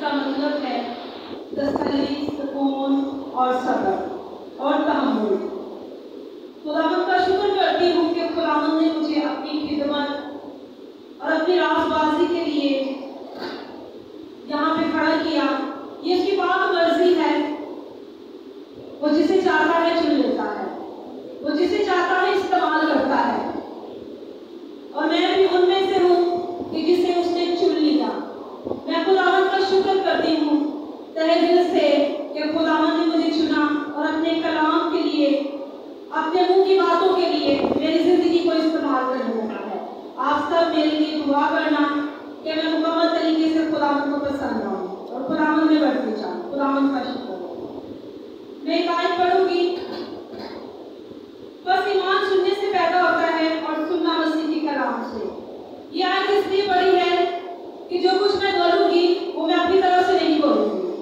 जिसका मतलब है तसल्ली, सुकून और सब्र और तहम्मुल। खुदावंद का शुक्र करती हूँ कि खुदावंद ने मुझे अपनी खिदमत और अपनी रास्तबाजी के लिए यहाँ पे खड़ा किया। ये उसकी पाक मर्जी है, वो जिसे चाहता है चुन लेता है, वो जिसे चाहता है इस्तेमाल करता है, और मैं भी उनमें से हूँ कि जिसे उसने चुन लिया। मैं खुदावंद का शुक्र करती हूँ तहे दिल से कि खुदावंद ने मुझे चुना और अपने कलाम के लिए, अपने मुंह की बातों के लिए मेरी जिंदगी को इस्तेमाल करने लगा है। आप सब मेरे लिए दुआ करना कि मैं मुकम्मल तरीके से खुदावंद को पसंद आऊँ और खुदावंद में बढ़ती जाऊँ। खुदावंद का शुक्र। मैं एक आयत पढ़ूंगी। बस ईमान सुनने से पैदा होता है और सुनना मसीह के कलाम से। ये आयत इसलिए पढ़ी है कि जो कुछ मैं बोलूंगी वो मैं अपनी तरफ से नहीं बोलूंगी,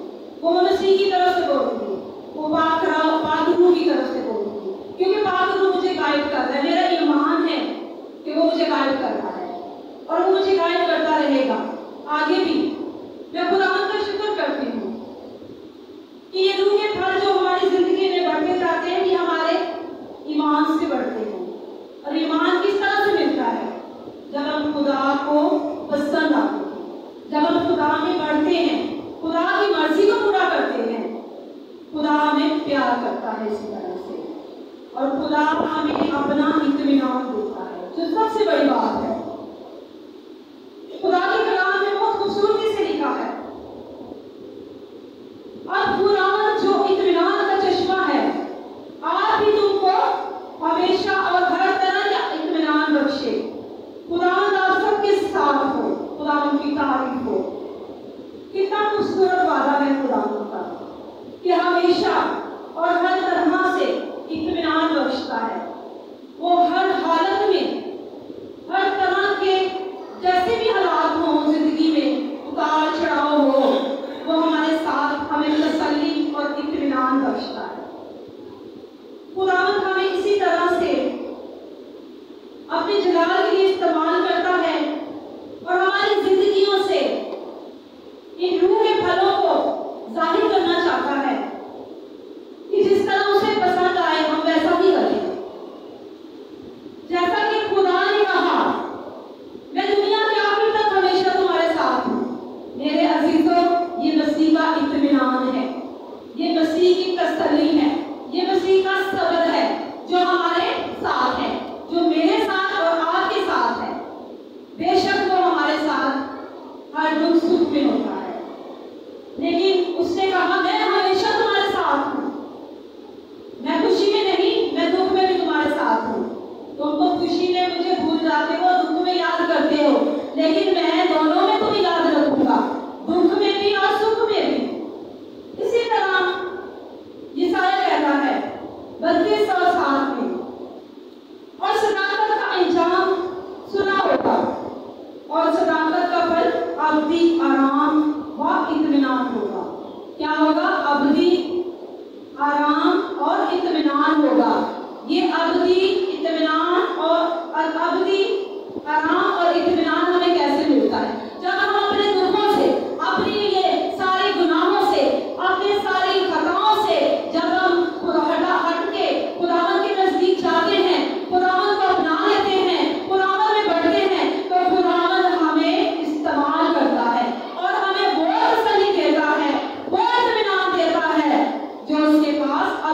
वो मैं मसीह की तरफ से बोलूंगी, वो पाक रूह की तरफ से बोलूंगी, क्योंकि पाक रूह मुझे गाइड कर रहा है। मेरा ईमान है कि वो मुझे गाइड कर रहा है और वो मुझे गाइड करता रहेगा आगे भी। मैं खुदावंद का शुक्र करती हूँ कि ये रूह के फल जो हमारी जिंदगी में बढ़ते जाते हैं, ये हमारे ईमान से बढ़ते हैं। और ईमान किस तरह से मिलता है? जब हम खुदा को पसंद आते हैं, जब हम खुदा में बढ़ते हैं, खुदा की मर्जी को पूरा करते हैं, खुदा हमें प्यार करता है इसी तरह से, और खुदा हमें अपना इत्मीनान देता है, जो सबसे बड़ी बात है। खुदा के कलाम में बहुत खूबसूरती से लिखा है, और खुदावंद जो इत्मीनान का चश्मा है, आज भी तुमको हमेशा और हर तरह का इत्मीनान बख्शे। खुदावंद आप सबके साथ हो। खुदावंद की तारीफ हो। कितना खूबसूरत वादा है खुदावंद का कि हमेशा और हर तरह से इत्मीनान बख्शता है। वो हर हालत में, हर तरह के जैसे भी हालात हों जिंदगी में, उतार चढ़ाव हो, वो हमारे साथ हमें तसल्ली और इत्मीनान बख्शता है। खुदावंद हमें इसी तरह से अपने जलाल के लिए इस्तेमाल करता है और हमारी जिंदगियों से इन रूह के फलों को जाहिर करना चाहता है कि जिस तरह उसे पसंद आए हम वैसा ही करें। जैसा कि खुदा ने कहा, मैं दुनिया के आखिर तक हमेशा तुम्हारे साथ हूँ। मेरे अजीजों, ये मसीह का इत्मीनान है, ये मसीह की तसल्ली है, ये मसीह का सब्र है जो हमारे साथ है, जो मेरे साथ और आपके साथ है। बेशक वो हमारे साथ हर दुख सुख में होता है, लेकिन उसने कहा मैं हमेशा तुम्हारे साथ हूँ। मैं खुशी में नहीं, मैं दुख में भी तुम्हारे साथ हूँ। तुम तो खुशी में मुझे भूल जाते हो, दुख में याद करते हो, लेकिन मैं दोनों में तुम्हें याद रखूंगा, दुख में भी और सुख में भी। इसी तरह यशायाह कहता है 32 और 7 में, और सदाकत का अंजाम सुना होगा और सदाकत का फल अब्दी आराम व इत्मीनान होगा। क्या होगा? अब्दी आराम और इत्मीनान होगा। ये अब्दी इत्मीनान और अब्दी आराम और इत्मीनान हमें कैसे मिलता है? जब हम अपने दुखों से, अपनी ये सारे गुनाहों से, अपने सारी खताओं से जब हम हट के खुदावंद के नजदीक जाते हैं, खुदावंद को अपना लेते हैं, खुदावंद में बढ़ते हैं, तो खुदावंद हमें इस्तेमाल करता है और हमें वो तसल्ली देता है, वो इत्मीनान देता है जो उसके पास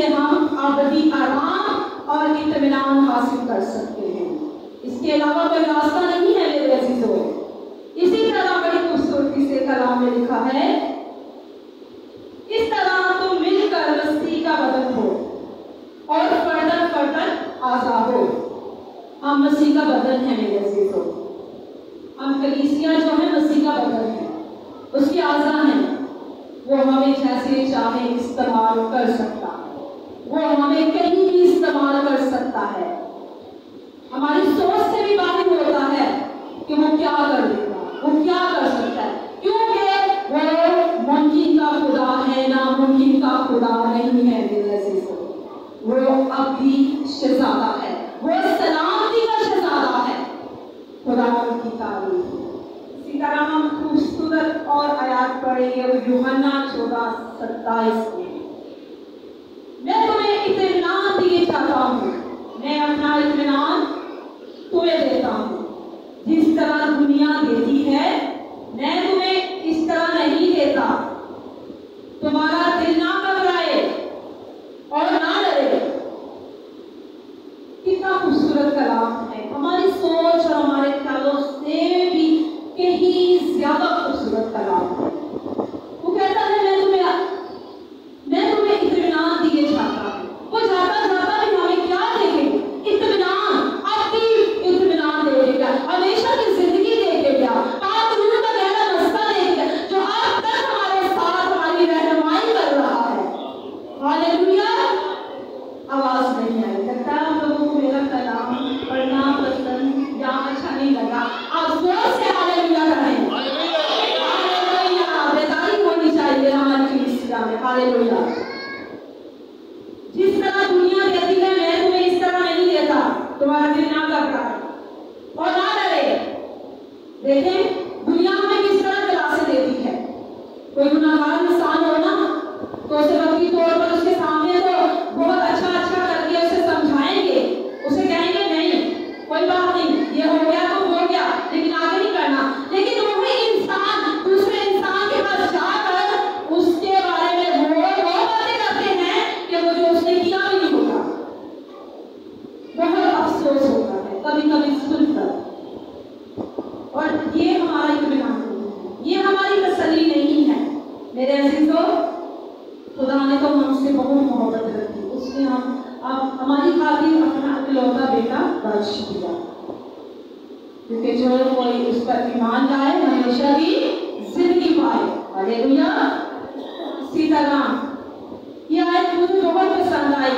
से हम अबदी आराम और इत्मीनान हासिल कर सकते हैं। इसके अलावा कोई रास्ता नहीं है मेरे अजीजों। इसी तरह बड़ी खूबसूरती से कलाम में लिखा है, इस तरह तुम मिलकर मसीह का बदन हो और फर्दन फर्दन आज़ाद हो। हम मसीह का बदन है मेरे अजीजों। हम कलीसिया जो है मसीह का बदन है, उसकी आज़ा है। वो हमें जैसे चाहे इस्तेमाल कर सकता है, वो हमें कहीं भी इस्तेमाल कर सकता है। हमारी सोच से भी बाहर होता है कि वो क्या कर देगा, वो क्या कर सकता है, क्योंकि वो मुमकिन का खुदा है, नामुमकिन का खुदा नहीं है मेरे अजीजों। वो अभी शहजादा है, वो सलामती का शहजादा है। खुदा की तारीफ। इसी तरह हम खूबसूरत और आयात पढ़ेंगे यूहन्ना 14:27 में। मैं तुम्हें इत्मीनान दिए चाहता हूँ, मैं अपना इत्मीनान तुम्हें देता हूँ। जिस तरह दुनिया देती है मैं तुम्हें इस तरह नहीं देता। तुम्हारा दिल ना घबराए और ना डरे। कितना खूबसूरत कलाम है। हमारी सोच और हमारे ख्यालों से भी कहीं ज्यादा खूबसूरत कलाम है। वो कहता है मैं तुम्हें इत्मीनान दिए चाहता हूँ। वो जाता जाता भी हमें क्या देंगे? इत्मीनान, आपकी इत्मीनान देगा, हमेशा की जिंदगी देगा, पाक रूह का गहरा रास्ता देगा, जो अब तक हमारे साथ हमारी रहनुमाई कर रहा है। हालेलुया। आवाज नहीं आई। लगता है आप लोगों को मेरा कलाम पढ़ना पसंद या अच्छा नहीं लगा। आप जोर से हालेलुया करें। हालेलुया। बेदारी होनी चाहिए हमारी कलीसिया में। हालेलुया। जिस तरह दुनिया देती है मैं तुम्हें इस तरह नहीं देता। तुम्हारा दिल ना घबराए और ना डरे। देखें दुनिया हमें किस तरह दिलासे देती है। कोई गुनाहगार इंसान हो ना तो उसे वक्ती तौर पर उसके सामने तो बहुत अच्छा करके उसे समझाएंगे, उसे कहेंगे नहीं कोई बात नहीं, ये हो गया तो हो गया, लेकिन आगे नहीं करना। लेकिन वही इंसान दूसरे इंसान के पास जाकर उसके बारे में वो बातें करते हैं कि वो जो उसने किया भी नहीं होता। बहुत अफसोस होता है कभी कभी सुनकर। और ये हमारा इत्मीनान नहीं है, ये हमारी तसल्ली नहीं है मेरे अजीजों। खुदा ने तो हमसे बहुत मोहब्बत रखी, उसने हमारी खातिर अपना इकलौता बेटा बख्श दिया, क्योंकि जो कोई उस पर ईमान लाए हमेशा की जिंदगी पाए। हालेलुया। इसी तरह ये आयत मुझे बहुत पसंद आई।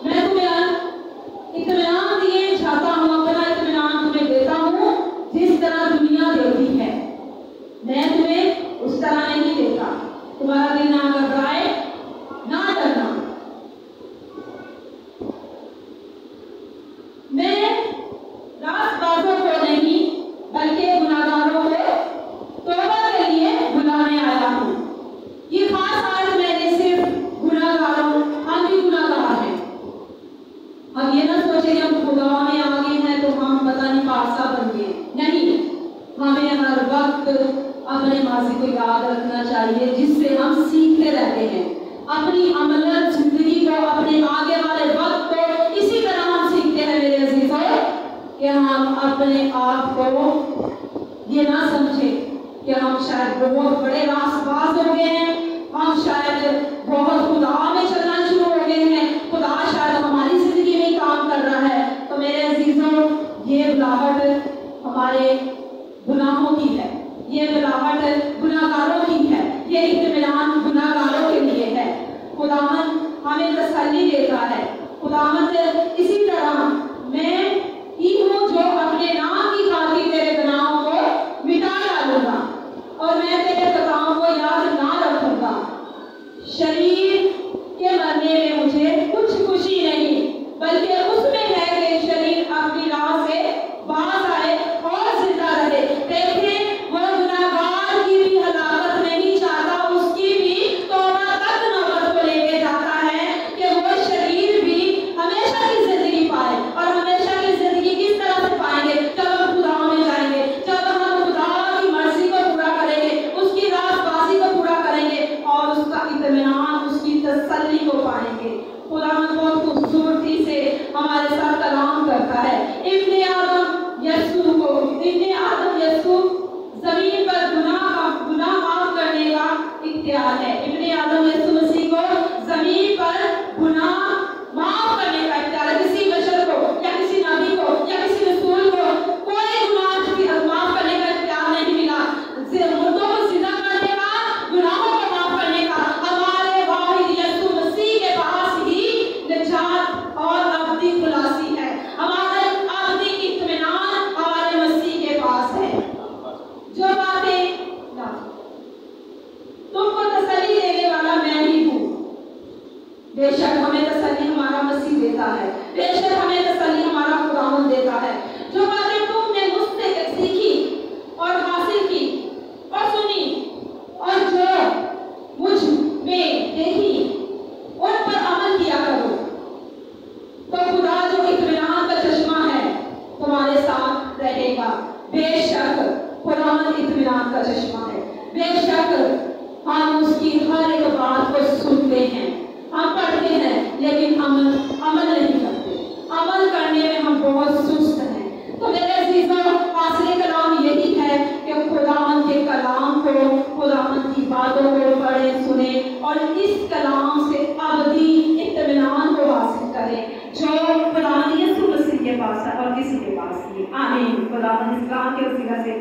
मैं तुम्हें इत्मीनान दिए चाहता हूँ, अपना इत्मीनान तुम्हें देता हूँ। जिस तरह दुनिया देती है मैं तुम्हें उस तरह नहीं देता। तुम्हारा दिल ना घबराए ना डरना। मैं रास्तबाजों को नहीं बल्कि गुनाहगारों को तौबा के लिए बुलाने आया हूँ। ये खास आयत मैंने सिर्फ गुनाहगारों, हम भी गुनाहगार हैं। हम ये ना सोचे हम खुदा में आगे हैं तो हम पता नहीं पासा बन गए। नहीं, हमें हर वक्त अपने माजी को याद रखना चाहिए, जिससे हम सीखते रहते हैं अपनी अमलन जिंदगी को, अपने आगे वाले वक्त को। इसी तरह हम सीखते हैं मेरे अजीजों कि हम अपने आप को ये ना समझें कि हम शायद बहुत बड़े रास्तबाज हो गए हैं, हम शायद बहुत खुदा में चलना शुरू हो गए हैं, खुदा शायद हमारी जिंदगी में ही काम कर रहा है। तो मेरे अजीजों ये बुलाहट हमारे गुनाहों की है, ये बुलाहट गुनाहगारों की है, ये इत्मीनान गुनाहगारों के लिए है। खुदावंद हमें तसल्ली देता है। खुदावंद इसी तरह मैं ही हूँ जो अपने नाम की खातिर तेरे गुनाहों को मिटा डालूंगा और मैं तेरे खताओं को याद ना रखूंगा। शरीर के मरने में मुझे कुछ खुशी नहीं, बल्कि उसमें है कि शरीर अपनी राह से बाज आए और जिंदा रहे। देखें वो गुनाहगार की भी हलाकत नहीं चाहता, उसकी भी तौबा तक नौबत को लेके जाता है कि वो शरीर भी हमेशा की जिंदगी पाए। और हमेशा की जिंदगी किस तरह से पाएंगे? जब हम खुदा में जाएंगे, जब हम खुदा की मर्जी को पूरा करेंगे, उसकी रास्तबाजी को पूरा करेंगे और उसका इत्मीनान, उसकी तसल्ली को पाएंगे। खुदावंद बहुत खूबसूरती से हमारे साथ कलाम करता है। इब्ने आदम यस्सु जमीन पर गुनाह माफ करने का इख्तियार है। इब्ने आदम यस्सु मसीह को जमीन पर गुनाह माफ करने का इख्तियार है। किसी बशर को या किसी नबी को या किसी रसूल को कोई गुनाह माफ करने का इख्तियार नहीं मिला। मुर्दों को जिंदा करने का, गुनाहों को माफ करने का हमारे वाहिद यीशु मसीह के पास ही निजात और अब्दी खुलासी है। हमारे अब्दी इत्मीनान हमारे मसीह के पास है। जो बातें तुमको तसल्ली देने वाला मैं ही हूँ। बेशक हमें तसल्ली हमारा मसीह देता है, बेशक हमें तसल्ली हमारा खुदावंद देता है। जो बातें तुमने मुझसे सीखी और हासिल की और सुनी और जो मुझ में देखी उन पर अमल किया करो, तो खुदा जो इत्मीनान का चश्मा है तुम्हारे साथ रहेगा। बेशक खुदावंद इत्मीनान का चश्मा है। बेशक हम उसकी हर एक बात को सुनते हैं, हम पढ़ते हैं, लेकिन अमल नहीं करते। अमल करने में हम बहुत सुस्त हैं। तो मेरे अजीजों, आखिरी कलाम यही है कि खुदावंद के कलाम को, खुदावंद की बातों को पढ़ें, सुने और इस कलाम से अबदी इत्मीनान को हासिल करें जो खुदावंद यीशु मसीह के पास है और किसी के पास नहीं। आमीन। खुदावंद इस कलाम के वसीला से